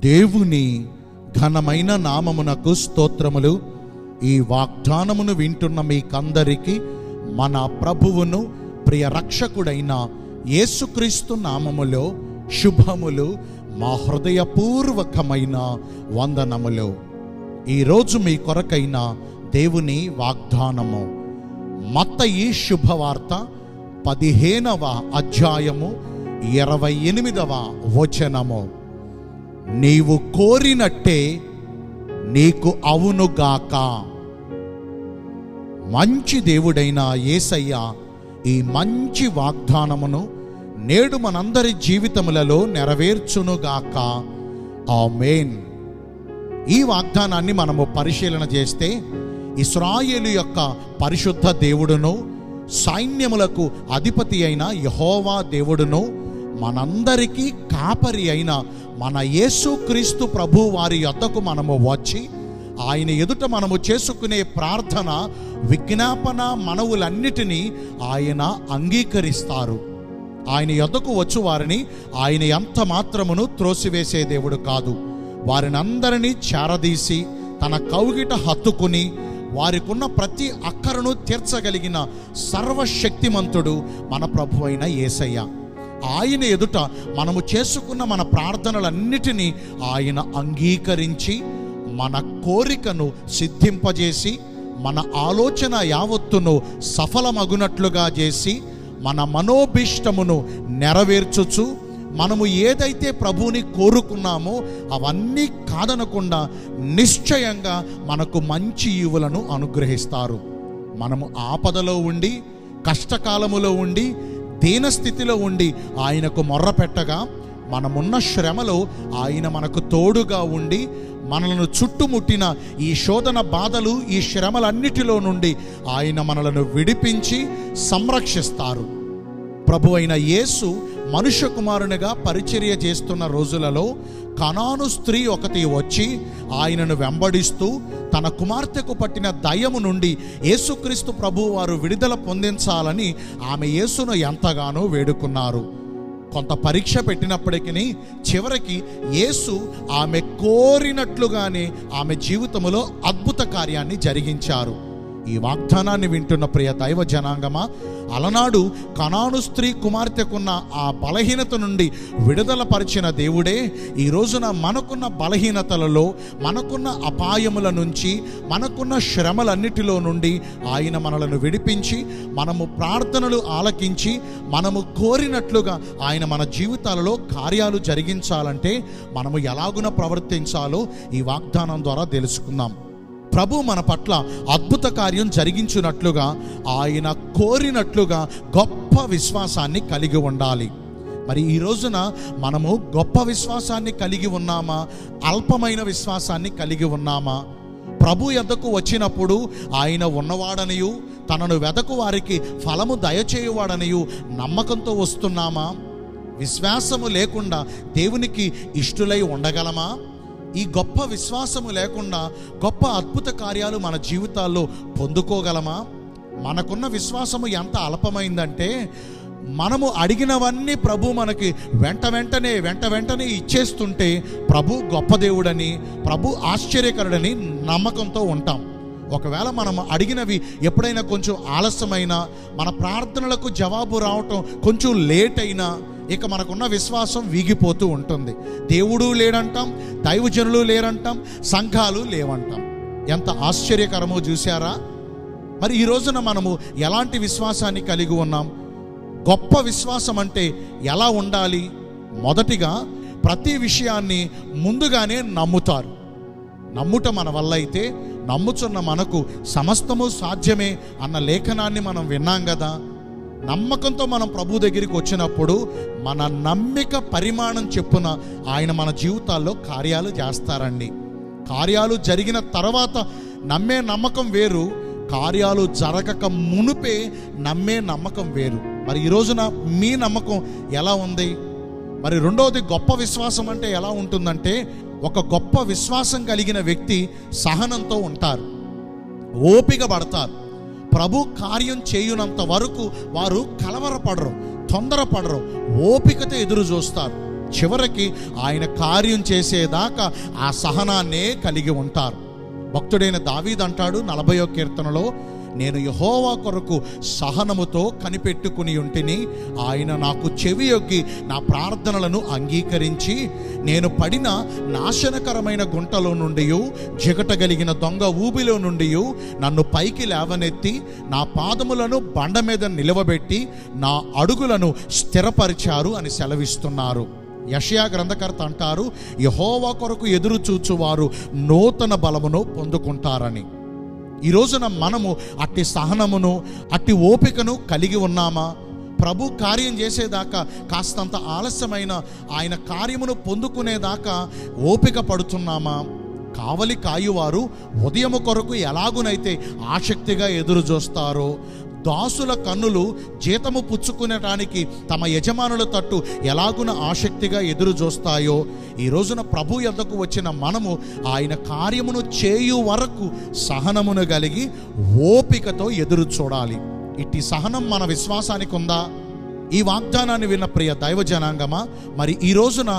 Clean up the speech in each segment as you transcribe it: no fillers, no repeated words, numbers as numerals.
దేవుని ఘనమైన నామమునకు స్తోత్రములు. ఈ వాగ్దానమును వింటున్న మీకందరికీ మన ప్రభువును ప్రియ రక్షకుడైన యేసుక్రీస్తు నామములో శుభములు, మా హృదయపూర్వకమైన వందనములు. ఈరోజు మీ కొరకైన దేవుని వాగ్దానము మత్తయి శుభవార్త 15వ అధ్యాయము 28వ వచనము. నీవు కోరినట్టే నీకు అవునుగాక. మంచి దేవుడైన యేసయ్య ఈ మంచి వాగ్దానమును నేడు మనందరి జీవితములలో నెరవేర్చునుగాక. ఆమేన్. ఈ వాగ్దానాన్ని మనము పరిశీలన చేస్తే, ఇశ్రాయేలు యొక్క పరిశుద్ధ దేవుడును సైన్యములకు అధిపతి అయిన యెహోవా దేవుడును మనందరికీ కాపరి అయిన మన యేసుక్రీస్తు ప్రభు వారి యొద్దకు మనము వచ్చి ఆయన ఎదుట మనము చేసుకునే ప్రార్థన, విజ్ఞాపన, మనవులన్నిటినీ ఆయన అంగీకరిస్తారు. ఆయన యొద్దకు వచ్చు వారిని ఆయన ఎంత మాత్రమును త్రోసివేసే దేవుడు కాదు. వారిని అందరినీ చేరదీసి తన కౌగిట హత్తుకుని వారికున్న ప్రతి అక్కరను తీర్చగలిగిన సర్వశక్తిమంతుడు మన ప్రభు అయిన యేసయ్య. ఆయన ఎదుట మనము చేసుకున్న మన ప్రార్థనలన్నిటినీ ఆయన అంగీకరించి మన కోరికను సిద్ధింపజేసి మన ఆలోచన యావత్తును సఫలమగునట్లుగా చేసి మన మనోభీష్టమును నెరవేర్చుచు మనము ఏదైతే ప్రభువుని కోరుకున్నామో అవన్నీ కాదనకుండా నిశ్చయంగా మనకు మంచి ఈవులను అనుగ్రహిస్తారు. మనము ఆపదలో ఉండి, కష్టకాలములో ఉండి, దీనస్థితిలో ఉండి ఆయనకు మొర్ర పెట్టగా, మనమున్న శ్రమలో ఆయన మనకు తోడుగా ఉండి మనలను చుట్టుముట్టిన ఈ శోధన బాధలు, ఈ శ్రమలన్నిటిలో నుండి ఆయన మనలను విడిపించి సంరక్షిస్తారు. ప్రభు అయిన యేసు మనుష్య కుమారునిగా పరిచర్య చేస్తున్న రోజులలో కనాను స్త్రీ ఒకటి వచ్చి ఆయనను వెంబడిస్తూ తన కుమార్తెకు పట్టిన దయ్యము నుండి యేసుక్రీస్తు ప్రభువు వారు విడుదల పొందించాలని ఆమె యేసును ఎంతగానో వేడుకున్నారు. కొంత పరీక్ష పెట్టినప్పటికీ చివరికి యేసు ఆమె కోరినట్లుగానే ఆమె జీవితంలో అద్భుత కార్యాన్ని జరిగించారు. ఈ వాగ్దానాన్ని వింటున్న ప్రియ దైవ జనాంగమా, అలనాడు కనాను స్త్రీ కుమార్తెకున్న ఆ బలహీనత నుండి విడుదల పరిచిన దేవుడే ఈ రోజున మనకున్న బలహీనతలలో, మనకున్న అపాయముల నుంచి, మనకున్న శ్రమలన్నిటిలో నుండి ఆయన మనలను విడిపించి, మనము ప్రార్థనలు ఆలకించి మనము కోరినట్లుగా ఆయన మన జీవితాలలో కార్యాలు జరిగించాలంటే మనము ఎలాగున ప్రవర్తించాలో ఈ వాగ్దానం ద్వారా తెలుసుకుందాం. ప్రభు మన పట్ల అద్భుత కార్యం జరిగించినట్లుగా, ఆయన కోరినట్లుగా గొప్ప విశ్వాసాన్ని కలిగి ఉండాలి. మరి ఈ రోజున మనము గొప్ప విశ్వాసాన్ని కలిగి ఉన్నామా, అల్పమైన విశ్వాసాన్ని కలిగి ఉన్నామా? ప్రభు యొద్దకు వచ్చినప్పుడు ఆయన ఉన్నవాడనియు తనను వెదకు వారికి ఫలము దయచేయువాడనియు నమ్మకంతో వస్తున్నామా? విశ్వాసము లేకుండా దేవునికి ఇష్టులై ఉండగలమా? ఈ గొప్ప విశ్వాసము లేకుండా గొప్ప అద్భుత కార్యాలు మన జీవితాల్లో పొందుకోగలమా? మనకున్న విశ్వాసము ఎంత అల్పమైందంటే, మనము అడిగినవన్నీ ప్రభు మనకి వెంట వెంటనే ఇచ్చేస్తుంటే ప్రభు గొప్ప దేవుడని, ప్రభు ఆశ్చర్యకరుడని నమ్మకంతో ఉంటాం. ఒకవేళ మనం అడిగినవి ఎప్పుడైనా కొంచెం ఆలస్యమైనా, మన ప్రార్థనలకు జవాబు రావటం కొంచెం లేట్ అయినా ఇక మనకున్న విశ్వాసం వీగిపోతూ ఉంటుంది. దేవుడు లేడంటాం, దైవజనులు లేరంటాం, సంఘాలు లేవంటాం. ఎంత ఆశ్చర్యకరమో చూశారా? మరి ఈ రోజున మనము ఎలాంటి విశ్వాసాన్ని కలిగి ఉన్నాం? గొప్ప విశ్వాసం అంటే ఎలా ఉండాలి? మొదటిగా ప్రతి విషయాన్ని ముందుగానే నమ్ముతారు. నమ్ముట మన వల్ల అయితే నమ్ముచున్న మనకు సమస్తము సాధ్యమే అన్న లేఖనాన్ని మనం విన్నాం కదా. నమ్మకంతో మనం ప్రభు దగ్గరికి వచ్చినప్పుడు మన నమ్మిక పరిమాణం చెప్పున ఆయన మన జీవితాల్లో కార్యాలు చేస్తారండి. కార్యాలు జరిగిన తర్వాత నమ్మే నమ్మకం వేరు, కార్యాలు జరగక మునుపే నమ్మే నమ్మకం వేరు. మరి ఈ రోజున మీ నమ్మకం ఎలా ఉంది? మరి రెండవది, గొప్ప విశ్వాసం అంటే ఎలా ఉంటుందంటే, ఒక గొప్ప విశ్వాసం కలిగిన వ్యక్తి సహనంతో ఉంటారు, ఓపిక పడతారు. ప్రభు కార్యం చేయునంత వరకు వారు కలవరపడరు, తొందరపడరు, ఓపికతో ఎదురు చూస్తారు. చివరికి ఆయన కార్యం చేసేదాకా ఆ సహనాన్నే కలిగి ఉంటారు. భక్తుడైన దావీదు అంటాడు 40వ కీర్తనలో, నేను యెహోవా కొరకు సహనముతో కనిపెట్టుకుని ఉంటిని, ఆయన నాకు చెవియొగ్గి నా ప్రార్థనలను అంగీకరించి, నేను పడిన నాశనకరమైన గుంటలో నుండి, జిగటగలిగిన దొంగ ఊబిలో నుండి నన్ను పైకి లేవనెత్తి, నా పాదములను బండ మీద నిలవబెట్టి నా అడుగులను స్థిరపరిచారు అని సెలవిస్తున్నారు. యెషయా గ్రంథకర్త అంటారు, యెహోవా కొరకు ఎదురు చూచువారు నూతన బలమును పొందుకుంటారని. ఈ రోజున మనము అట్టి సహనమును అట్టి ఓపికను కలిగి ఉన్నామా? ప్రభు కార్యం చేసేదాకా కాస్తంత ఆలస్యమైన ఆయన కార్యమును పొందుకునేదాకా ఓపిక పడుతున్నామా? కావలి కాయువారు ఉదయము కొరకు ఎలాగునైతే ఆసక్తిగా ఎదురు చూస్తారో, దాసుల కన్నులు జీతము పుచ్చుకునేటానికి తమ యజమానుల తట్టు ఎలాగున ఆసక్తిగా ఎదురు చూస్తాయో, ఈ రోజున ప్రభు యొద్దకు వచ్చిన మనము ఆయన కార్యమును చేయు వరకు సహనమును కలిగి ఓపికతో ఎదురు చూడాలి. ఇట్టి సహనం మన విశ్వాసానికి ఉందా? ఈ వాగ్దానాన్ని విన్న ప్రియ దైవ జనాంగమా, మరి ఈ రోజున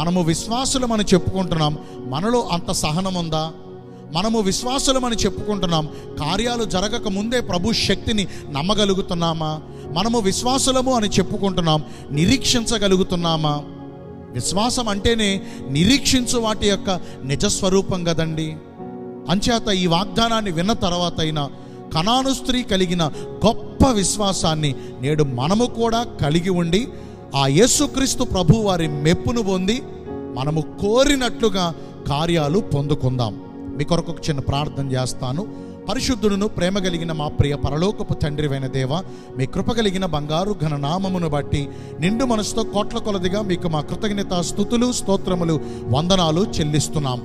మనము విశ్వాసులమని చెప్పుకుంటున్నాం, మనలో అంత సహనం ఉందా? మనము విశ్వాసులమని చెప్పుకుంటున్నాం, కార్యాలు జరగక ముందే ప్రభు శక్తిని నమ్మగలుగుతున్నామా? మనము విశ్వాసులము అని చెప్పుకుంటున్నాం, నిరీక్షించగలుగుతున్నామా? విశ్వాసం అంటేనే నిరీక్షించు వాటి యొక్క నిజస్వరూపం కదండి. అంచేత ఈ వాగ్దానాన్ని విన్న తర్వాత అయినా కనాను స్త్రీ కలిగిన గొప్ప విశ్వాసాన్ని నేడు మనము కూడా కలిగి ఉండి, ఆ యేసుక్రీస్తు ప్రభు వారి మెప్పును పొంది మనము కోరినట్లుగా కార్యాలు పొందుకుందాం. మీ కొరకు ఒక చిన్న ప్రార్థన చేస్తాను. పరిశుద్ధుడును ప్రేమ కలిగిన మా ప్రియ పరలోకపు తండ్రివైన దేవ, మీ కృప కలిగిన బంగారు ఘన నామమును బట్టి నిండు మనసుతో కోట్ల కొలదిగా మీకు మా కృతజ్ఞత స్తుతులు స్తోత్రములు వందనాలు చెల్లిస్తున్నాం.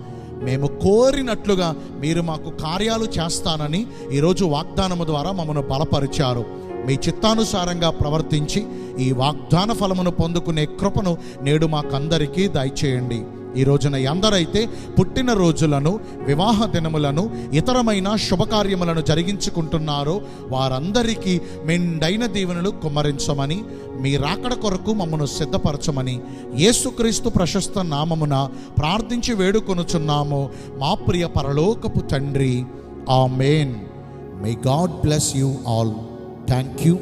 మేము కోరినట్లుగా మీరు మాకు కార్యాలు చేస్తానని ఈరోజు వాగ్దానము ద్వారా మమ్మను బలపరిచారు. మీ చిత్తానుసారంగా ప్రవర్తించి ఈ వాగ్దాన ఫలమును పొందుకునే కృపను నేడు మాకందరికీ దయచేయండి. ఈ రోజున ఎందరైతే పుట్టిన రోజులను, వివాహ దినములను, ఇతరమైన శుభకార్యములను జరిగించుకుంటున్నారో వారందరికీ మెండైన దీవెనలు కుమ్మరించమని, మీ రాకడ కొరకు మమ్మను సిద్ధపరచమని యేసుక్రీస్తు ప్రశస్త నామమున ప్రార్థించి వేడుకొనుచున్నాము మా ప్రియ పరలోకపు తండ్రి. ఆమేన్. May God bless you all. Thank you.